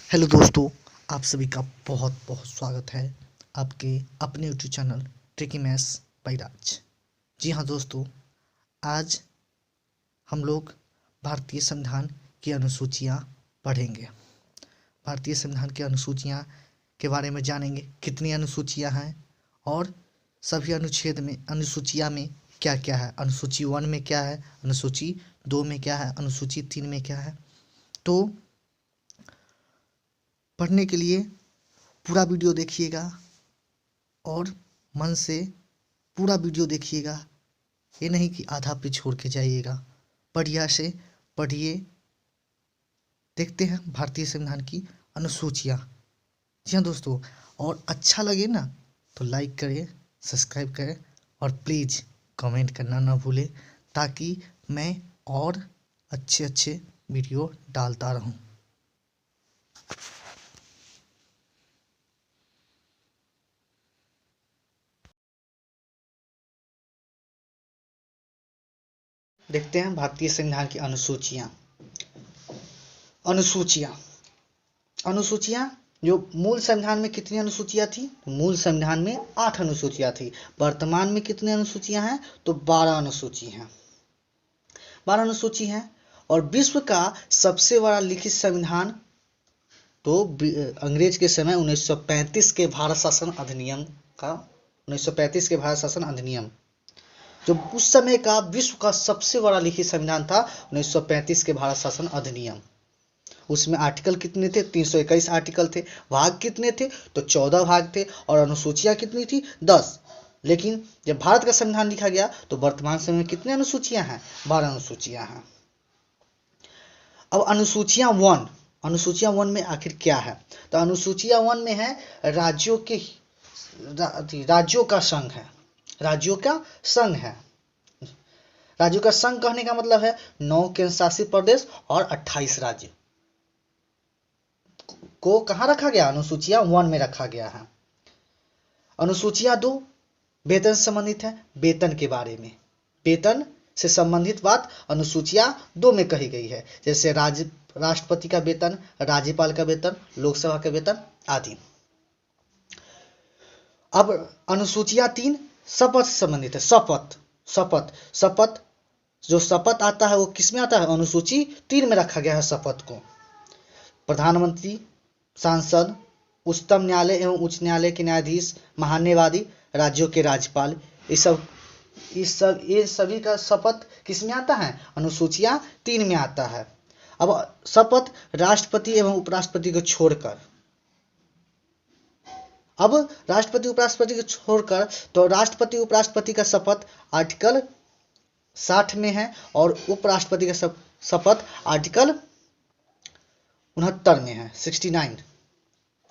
Hello दोस्तों, आप सभी का बहुत बहुत स्वागत है आपके अपने YouTube channel tricky maths by Raj. जी हाँ दोस्तों, आज हम लोग भारतीय संविधान की अनुसूचियाँ पढ़ेंगे। भारतीय संविधान की अनुसूचियाँ के बारे में जानेंगे, कितनी अनुसूचियाँ हैं और सभी अनुच्छेद में अनुसूचियाँ में क्या क्या है, अनुसूची 1 में क्या है, अनुसूची 2 में क्या है, अनुसूची 3 में क्या है। तो पढ़ने के लिए पूरा वीडियो देखिएगा और मन से पूरा वीडियो देखिएगा। ये नहीं कि आधा पे छोड़ के जाइएगा। बढ़िया से पढ़िए। देखते हैं भारतीय संविधान की अनुसूचियाँ। जी हाँ दोस्तों, और अच्छा लगे ना तो लाइक करें, सब्सक्राइब करें और प्लीज़ कमेंट करना ना भूलें, ताकि मैं और अच्छे अच्छे वीडियो डालता रहूँ। देखते हैं भारतीय संविधान की अनुसूचियाँ। अनुसूचियाँ अनुसूचियाँ जो मूल संविधान में कितनी अनुसूचियाँ थी? मूल संविधान में 8 अनुसूचियाँ थी। वर्तमान में कितनी अनुसूचियाँ हैं? तो 12 अनुसूची हैं। 12 अनुसूची हैं। और विश्व का सबसे बड़ा लिखित संविधान तो अंग्रेज के समय 1935 के भारत शासन अधिनियम का 1935 के भारत शासन अधिनियम, जो उस समय का विश्व का सबसे बड़ा लिखित संविधान था, 1935 के भारत शासन अधिनियम। उसमें आर्टिकल कितने थे? 321 आर्टिकल थे। भाग कितने थे? तो 14 भाग थे। और अनुसूचियां कितनी थी? 10। लेकिन जब भारत का संविधान लिखा गया तो वर्तमान समय में कितने अनुसूचियां हैं? 12 अनुसूचियां हैं। अब अनुसूचियां 1 में आखिर क्या है? तो अनुसूचियां 1 में है राज्यों का संघ है। राज्यों का संघ है। राज्यों का संघ कहने का मतलब है 9 केंद्र शासित प्रदेश और 28 राज्य को कहाँ रखा गया? अनुसूचियां 1 में रखा गया है। अनुसूचियां 2 वेतन से संबंधित है। वेतन के बारे में, वेतन से संबंधित बात अनुसूचियां 2 में कही गई है, जैसे राष्ट्रपति का वेतन, राज्यपाल का वेतन, लोकसभा का वेतन आदि। अब अनुसूचियां 3 शपथ से संबंधित है। शपथ जो शपथ आता है वो किस में आता है? अनुसूची 3 में रखा गया है शपथ को। प्रधानमंत्री, सांसद, उच्चतम न्यायालय एवं उच्च न्यायालय के न्यायाधीश, महान्यायवादी, राज्यों के राज्यपाल, ये सभी का शपथ किस में आता है? अनुसूचियां 3 में आता है। अब शपथ राष्ट्रपति एवं उपराष्ट्रपति को छोड़कर, तो राष्ट्रपति उपराष्ट्रपति का शपथ आर्टिकल 60 में है और उपराष्ट्रपति का शपथ आर्टिकल 69 में है, 69।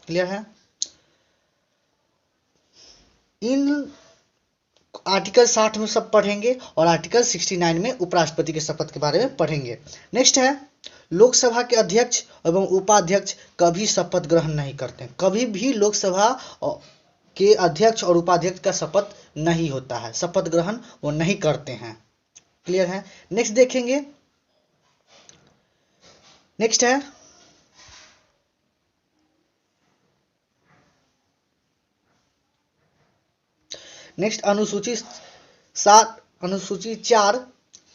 क्लियर है? इन आर्टिकल 60 में सब पढ़ेंगे और आर्टिकल 69 में उपराष्ट्रपति के शपथ के बारे में पढ़ेंगे। नेक्स्ट है, लोकसभा के अध्यक्ष एवं उपाध्यक्ष कभी शपथ ग्रहण नहीं करते। कभी भी लोकसभा के अध्यक्ष और उपाध्यक्ष का शपथ नहीं होता है, शपथ ग्रहण वो नहीं करते हैं। क्लियर है? नेक्स्ट देखेंगे। नेक्स्ट है अनुसूची 4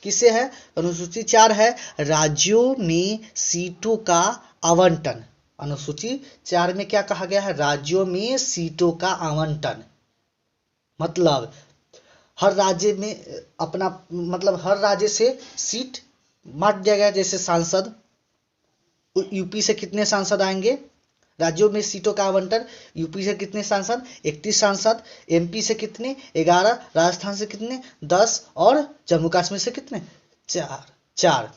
किसे है? अनुसूची 4 है राज्यों में सीटों का आवंटन। अनुसूची 4 में क्या कहा गया है? राज्यों में सीटों का आवंटन। मतलब हर राज्य में हर राज्य से सीट बांट दिया गया। जैसे सांसद, यूपी से कितने सांसद आएंगे? राज्यों में सीटों का आवंटन, यूपी से कितने सांसद? 31 सांसद। एमपी से कितने? 11। राजस्थान से कितने? 10। और जम्मू कश्मीर से कितने? 4।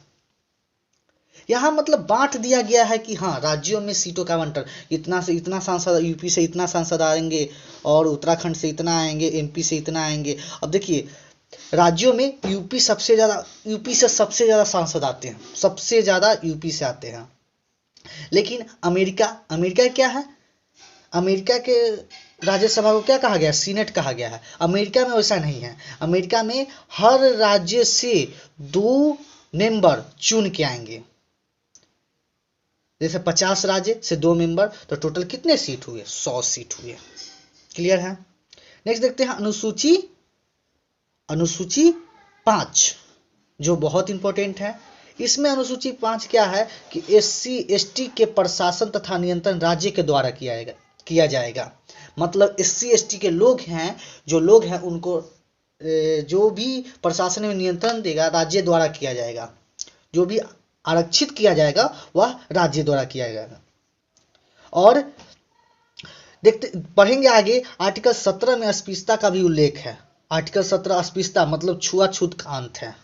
यहाँ मतलब बांट दिया गया है कि हाँ, राज्यों में सीटों का आवंटन, इतना से इतना सांसद, यूपी से इतना सांसद आएंगे और उत्तराखंड से इतना आएंगे, एमपी से इतना आएंगे। अब देखिए, राज्यों में यूपी से सबसे ज्यादा सांसद आते हैं, सबसे ज्यादा यूपी से आते हैं। लेकिन अमेरिका क्या है? अमेरिका के राज्यसभा को क्या कहा गया? सीनेट कहा गया है। अमेरिका में वैसा नहीं है। अमेरिका में हर राज्य से 2 मेंबर चुन के आएंगे। जैसे 50 राज्य से 2 मेंबर, तो टोटल कितने सीट हुए? 100 सीट हुए। क्लियर है? नेक्स्ट देखते हैं अनुसूची 5, जो बहुत इंपॉर्टेंट है। इसमें अनुसूची 5 क्या है कि SC ST के प्रशासन तथा नियंत्रण राज्य के द्वारा किया जाएगा। मतलब SC ST के लोग हैं उनको जो भी प्रशासन में नियंत्रण देगा राज्य द्वारा किया जाएगा। जो भी आरक्षित किया जाएगा वह राज्य द्वारा किया जाएगा। और देखते पढ़ेंगे आगे, आर्टिकल 17 में अस्पृश्यता का भी उल्लेख है। आर्टिकल 17 अस्पृश्यता मतलब छुआछूत का अंत है।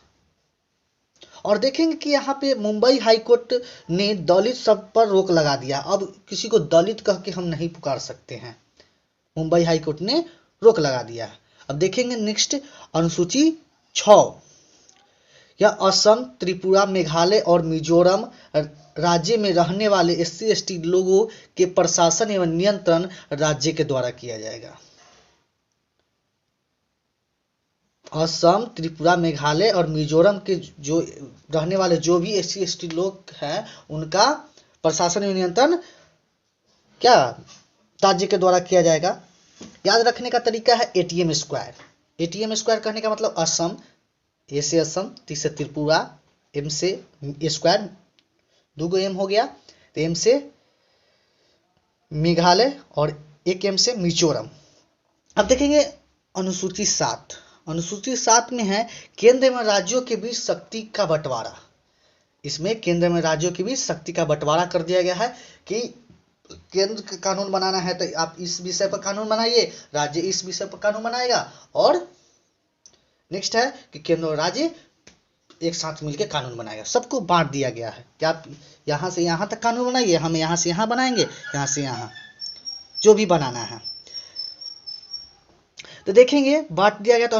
और देखेंगे कि यहाँ पे मुंबई हाईकोर्ट ने दलित सब पर रोक लगा दिया। अब किसी को दलित कह के हम नहीं पुकार सकते हैं, मुंबई हाईकोर्ट ने रोक लगा दिया। अब देखेंगे नेक्स्ट अनुसूची 6, यह असम, त्रिपुरा, मेघालय और मिजोरम राज्य में रहने वाले SC ST लोगों के प्रशासन एवं नियंत्रण राज्य के द्वारा किया जाएगा। असम, त्रिपुरा, मेघालय और मिजोरम के जो रहने वाले जो भी SC ST लोग हैं उनका प्रशासन एवं नियंत्रण क्या राज्य के द्वारा किया जाएगा। याद रखने का तरीका है ATM स्क्वायर। ATM स्क्वायर कहने का मतलब असम, A से असम, T से त्रिपुरा, M से स्क्वायर, 2 M हो गया, तो M से मेघालय और 1 M से मिजोरम। अब देखेंगे अनुसूची 7। अनुसूची 7 में है केंद्र एवं राज्यों के बीच शक्ति का बंटवारा। इसमें केंद्र में राज्यों के बीच शक्ति का बंटवारा कर दिया गया है कि केंद्र का कानून बनाना है तो आप इस विषय पर कानून बनाइए, राज्य इस विषय पर कानून बनाएगा। और नेक्स्ट है कि केंद्र और राज्य एक साथ मिलकर कानून बनाएगा। सबको बांट दिया गया है कि आप यहाँ से यहाँ तक कानून बनाइए, हम यहाँ से यहाँ बनाएंगे, यहाँ से यहाँ जो भी बनाना है। तो देखेंगे बांट दिया गया। तो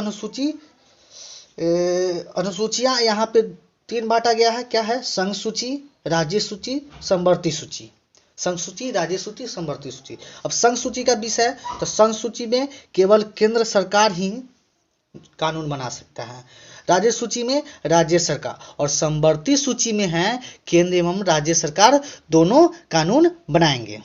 अनुसूचियां यहाँ पे 3 बांटा गया है। क्या है? संघ सूची, राज्य सूची, समवर्ती सूची। संघ सूची, राज्य सूची, समवर्ती सूची। अब संघ सूची का विषय, तो संघ सूची में केवल केंद्र सरकार ही कानून बना सकता है। राज्य सूची में राज्य सरकार, और समवर्ती सूची में है केंद्र एवं राज्य सरकार दोनों कानून बनाएंगे।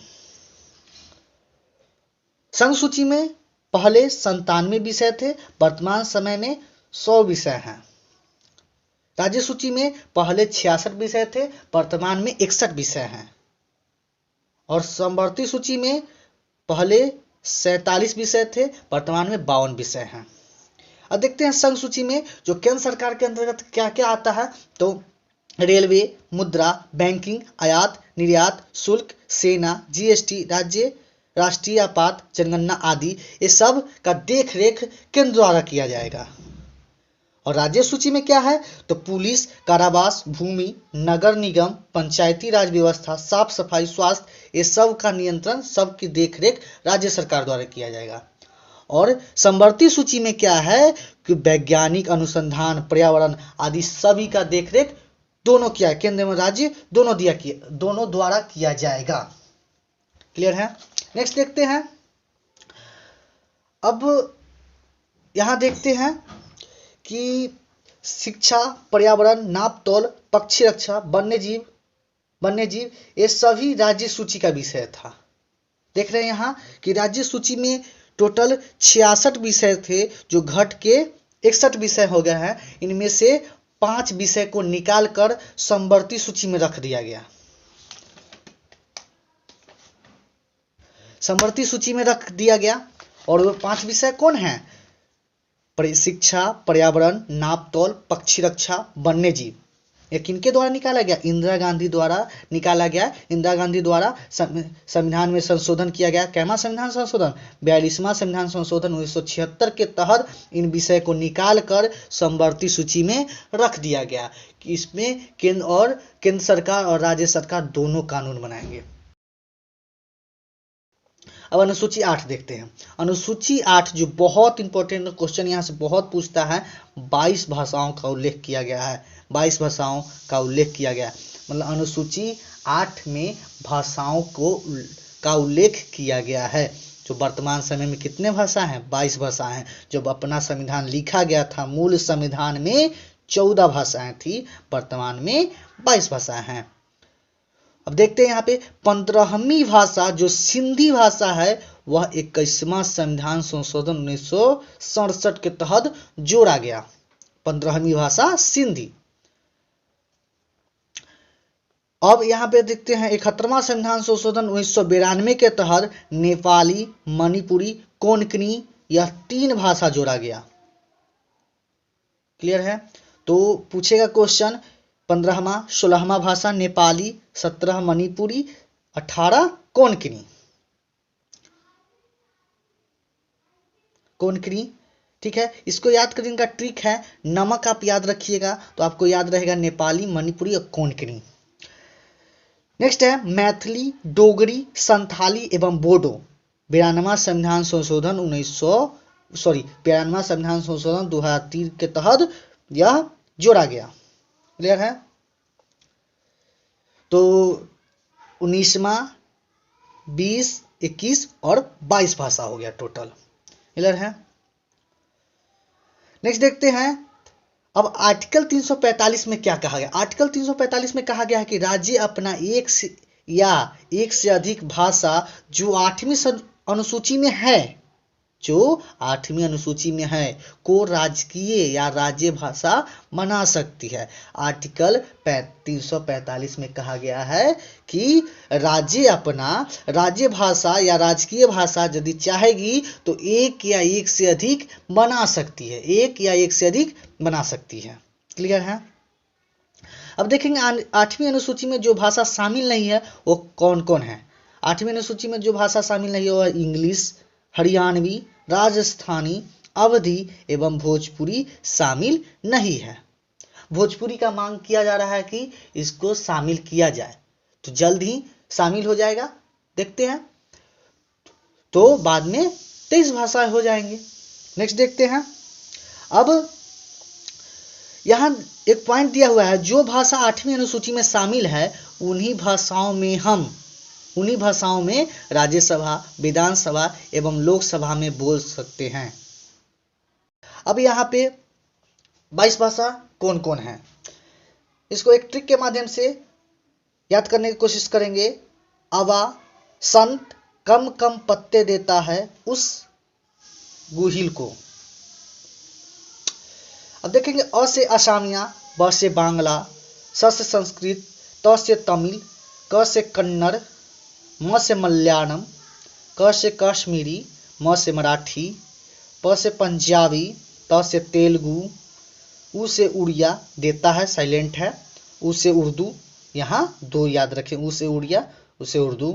संघ सूची में पहले 97 विषय थे, वर्तमान समय में 100 विषय हैं। राज्य सूची में पहले 66 विषय थे, वर्तमान में 61 विषय हैं। और समवर्ती सूची में पहले 47 विषय थे, वर्तमान में 52 विषय हैं। अब देखते हैं संघ सूची में जो केंद्र सरकार के अंतर्गत क्या क्या आता है। तो रेलवे, मुद्रा, बैंकिंग, आयात निर्यात, शुल्क, सेना, GST, राज्य, राष्ट्रीय आपात, जनगणना आदि, ये सब का देख रेख केंद्र द्वारा किया जाएगा। और राज्य सूची में क्या है? तो पुलिस, कारावास, भूमि, नगर निगम, पंचायती राज व्यवस्था, साफ सफाई, स्वास्थ्य, ये सब का नियंत्रण, सब की देखरेख राज्य सरकार द्वारा किया जाएगा। और समवर्ती सूची में क्या है कि वैज्ञानिक अनुसंधान, पर्यावरण आदि सभी का देखरेख दोनों किया, केंद्र एवं राज्य दोनों द्वारा किया जाएगा। क्लियर है? नेक्स्ट देखते हैं। अब यहां देखते हैं कि शिक्षा, पर्यावरण, नापतोल, पक्षी रक्षा, वन्यजीव ये सभी राज्य सूची का विषय था। देख रहे हैं यहाँ कि राज्य सूची में टोटल 66 विषय थे जो घट के 61 विषय हो गए हैं। इनमें से 5 विषय को निकाल कर समवर्ती सूची में रख दिया गया। समवर्ती सूची में रख दिया गया। और वो 5 विषय कौन हैं? शिक्षा, पर्यावरण, नापतोल, पक्षी रक्षा, वन्यजीव। ये किनके द्वारा निकाला गया? इंदिरा गांधी द्वारा निकाला गया। इंदिरा गांधी द्वारा संविधान में संशोधन किया गया। कैमा संविधान संशोधन? 42वां संविधान संशोधन 1976 के तहत इन विषय को निकाल कर समवर्ती सूची में रख दिया गया कि इसमें केंद्र सरकार और राज्य सरकार दोनों कानून बनाएंगे। अब अनुसूची 8 देखते हैं। अनुसूची 8 जो बहुत इंपॉर्टेंट क्वेश्चन यहाँ से बहुत पूछता है, 22 भाषाओं का उल्लेख किया गया है। 22 भाषाओं का उल्लेख किया गया, मतलब अनुसूची 8 में भाषाओं का उल्लेख किया गया है। जो वर्तमान समय में कितने भाषा हैं? 22 भाषा हैं। जब अपना संविधान लिखा गया था, मूल संविधान में 14 भाषाएं थी, वर्तमान में 22 भाषाएं हैं। अब देखते हैं यहाँ पे 15वीं भाषा जो सिंधी भाषा है वह 21वां संविधान संशोधन 1967 के तहत जोड़ा गया। 15वीं भाषा सिंधी। अब यहाँ पे देखते हैं 71वां संविधान संशोधन 1992 के तहत नेपाली, मणिपुरी, कोंकणी यह 3 भाषा जोड़ा गया। क्लियर है? तो पूछेगा क्वेश्चन 15वां 16वां भाषा नेपाली, 17 मणिपुरी, 18 कोंकणी। ठीक है, इसको याद करने का ट्रिक है, नमक आप याद रखिएगा तो आपको याद रहेगा नेपाली, मणिपुरी और कोंकणी। नेक्स्ट है मैथिली, डोगरी, संथाली एवं बोडो 92वां संविधान संशोधन 2003 के तहत यह जोड़ा गया। क्लियर है? तो 19वां, 20, 21 और 22 भाषा हो गया टोटल। क्लियर है? नेक्स्ट देखते हैं अब आर्टिकल 345 में क्या कहा गया। आर्टिकल 345 में कहा गया है कि राज्य अपना एक से अधिक भाषा जो 8वीं अनुसूची में है, जो 8वीं अनुसूची में है को राजकीय या राज्य भाषा बना सकती है। आर्टिकल 345 में कहा गया है कि राज्य अपना राज्य भाषा या राजकीय भाषा यदि चाहेगी तो एक या एक से अधिक बना सकती है, एक या एक से अधिक बना सकती है। क्लियर है? अब देखेंगे 8वीं अनुसूची में जो भाषा शामिल नहीं है वो कौन कौन है। 8वीं अनुसूची में जो भाषा शामिल नहीं है वो है इंग्लिश, हरियाणवी, राजस्थानी, अवधी एवं भोजपुरी शामिल नहीं है। भोजपुरी का मांग किया जा रहा है कि इसको शामिल किया जाए, तो जल्द ही शामिल हो जाएगा। देखते हैं, तो बाद में 23 भाषाएं हो जाएंगी। नेक्स्ट देखते हैं, अब यहां एक पॉइंट दिया हुआ है, जो भाषा 8वीं अनुसूची में शामिल है उन्हीं भाषाओं में राज्यसभा, विधानसभा एवं लोकसभा में बोल सकते हैं। अब यहाँ पे 22 भाषा कौन कौन है, इसको एक ट्रिक के माध्यम से याद करने की कोशिश करेंगे। अवा, संत कम कम पत्ते देता है उस गुहिल को। अब देखेंगे अ से असमिया, ब से बांग्ला, स से संस्कृत, त से तमिल, क से कन्नड़, म से मलयालम, क से कश्मीरी, म से मराठी, प से पंजाबी, त से तेलुगु, उ से उड़िया देता है साइलेंट है, उ से उर्दू, यहाँ 2 याद रखें, उ से उड़िया, उ से उर्दू,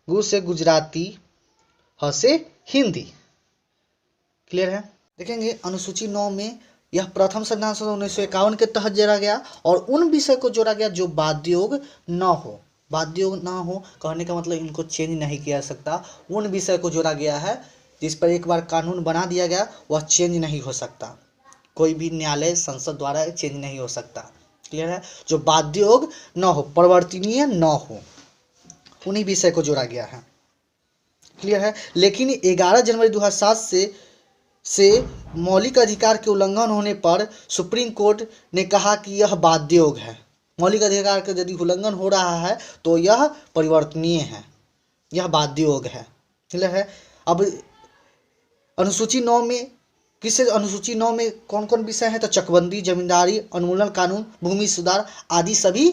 गु से गुजराती, ह से हिंदी। क्लियर है? देखेंगे अनुसूची 9 में यह प्रथम संविधान संशोधन 1951 के तहत जोड़ा गया और उन विषय को जोड़ा गया जो बाध्य योग न हो। बाध्य योग न हो कहने का मतलब इनको चेंज नहीं किया जा सकता, उन विषय को जोड़ा गया है जिस पर एक बार कानून बना दिया गया वह चेंज नहीं हो सकता, कोई भी न्यायालय संसद द्वारा चेंज नहीं हो सकता। क्लियर है? जो बाध्य योग न हो, परिवर्तनीय न हो, उन्हीं विषय को जोड़ा गया है। क्लियर है? लेकिन 11 जनवरी 2007 से मौलिक अधिकार के उल्लंघन होने पर सुप्रीम कोर्ट ने कहा कि यह बाध्य योग है। मौलिक अधिकार का यदि उल्लंघन हो रहा है तो यह परिवर्तनीय है, यह बाध्य योग है। क्लियर है? अब अनुसूची 9 में अनुसूची 9 में कौन कौन विषय है, तो चकबंदी, जमींदारी, अनुमूलन कानून, भूमि सुधार आदि सभी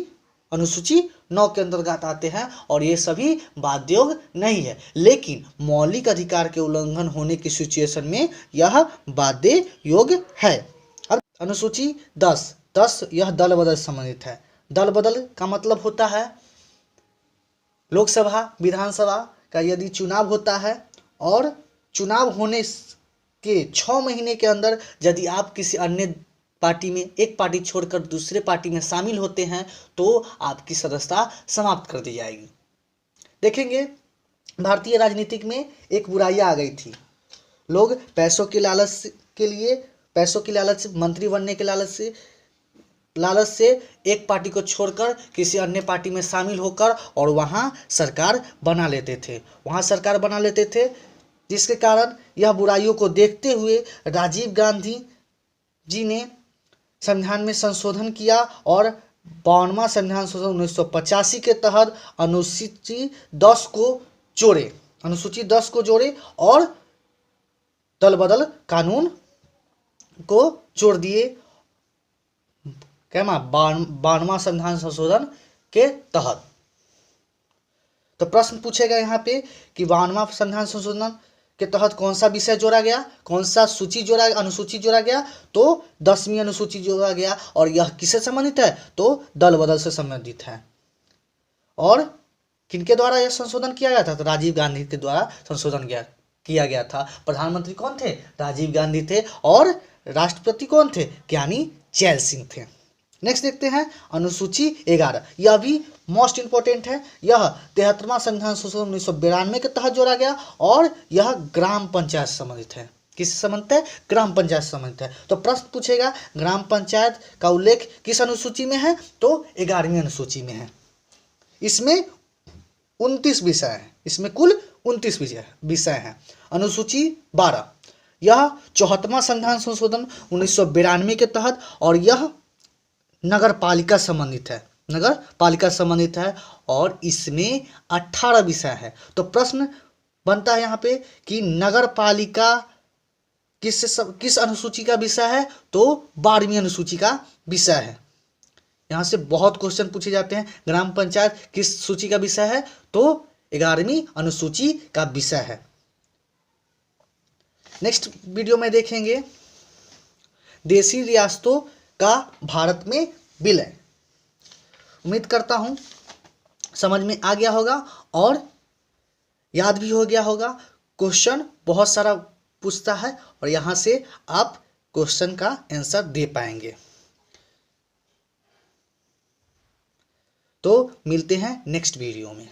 अनुसूची 9 के अंतर्गत आते हैं और ये सभी बाध्य योग नहीं है, लेकिन मौलिक अधिकार के उल्लंघन होने की सिचुएशन में यह बाध्य योग है। अब अनुसूची 10 यह दल बदल से संबंधित है। दल बदल का मतलब होता है लोकसभा, विधानसभा का यदि चुनाव होता है और चुनाव होने के 6 महीने के अंदर यदि आप किसी अन्य पार्टी में, एक पार्टी छोड़कर दूसरे पार्टी में शामिल होते हैं तो आपकी सदस्यता समाप्त कर दी जाएगी। देखेंगे भारतीय राजनीतिक में एक बुराइयां आ गई थी, लोग पैसों के लालच, मंत्री बनने के लालच से एक पार्टी को छोड़कर किसी अन्य पार्टी में शामिल होकर और वहां सरकार बना लेते थे, जिसके कारण यह बुराइयों को देखते हुए राजीव गांधी जी ने संविधान में संशोधन किया और 52वां संविधान संशोधन 1985 के तहत अनुसूची 10 को जोड़े, अनुसूची 10 को जोड़े और दल बदल कानून को जोड़ दिए। क्या 52वां संविधान संशोधन के तहत। तो प्रश्न पूछेगा यहाँ पे कि 52वां संविधान संशोधन के तहत कौन सा विषय जोड़ा गया, कौन सा सूची जोड़ा, अनुसूची जोड़ा गया, तो 10वीं अनुसूची जोड़ा गया। और यह किससे संबंधित है, तो दल बदल से संबंधित है। और किनके द्वारा यह संशोधन किया गया था, तो राजीव गांधी के द्वारा संशोधन किया गया था। प्रधानमंत्री कौन थे, राजीव गांधी थे। और राष्ट्रपति कौन थे, ज्ञानी जैल सिंह थे। नेक्स्ट देखते हैं अनुसूची 11, यह भी मोस्ट इंपॉर्टेंट है। यह 73वां संविधान संशोधन 1992 के तहत जोड़ा गया और यह ग्राम पंचायत से संबंधित है। किससे संबंधित है, ग्राम पंचायत से संबंधित है। तो प्रश्न पूछेगा ग्राम पंचायत का उल्लेख किस अनुसूची में है, तो 11वीं अनुसूची में है। इसमें 29 विषय हैं, इसमें कुल 29 विषय हैं। अनुसूची 12, यह 74वां संविधान संशोधन 1992 के तहत और यह नगर पालिका संबंधित है, नगर पालिका संबंधित है और इसमें 18 विषय है। तो प्रश्न बनता है यहाँ पे कि नगर पालिका किस अनुसूची का विषय है, तो 12वीं अनुसूची का विषय है। यहाँ से बहुत क्वेश्चन पूछे जाते हैं। ग्राम पंचायत किस सूची का विषय है, तो 11वीं अनुसूची का विषय है। नेक्स्ट वीडियो में देखेंगे देशी रियासतों का भारत में विलय। उम्मीद करता हूं समझ में आ गया होगा और याद भी हो गया होगा। क्वेश्चन बहुत सारा पूछता है और यहां से आप क्वेश्चन का आंसर दे पाएंगे। तो मिलते हैं नेक्स्ट वीडियो में।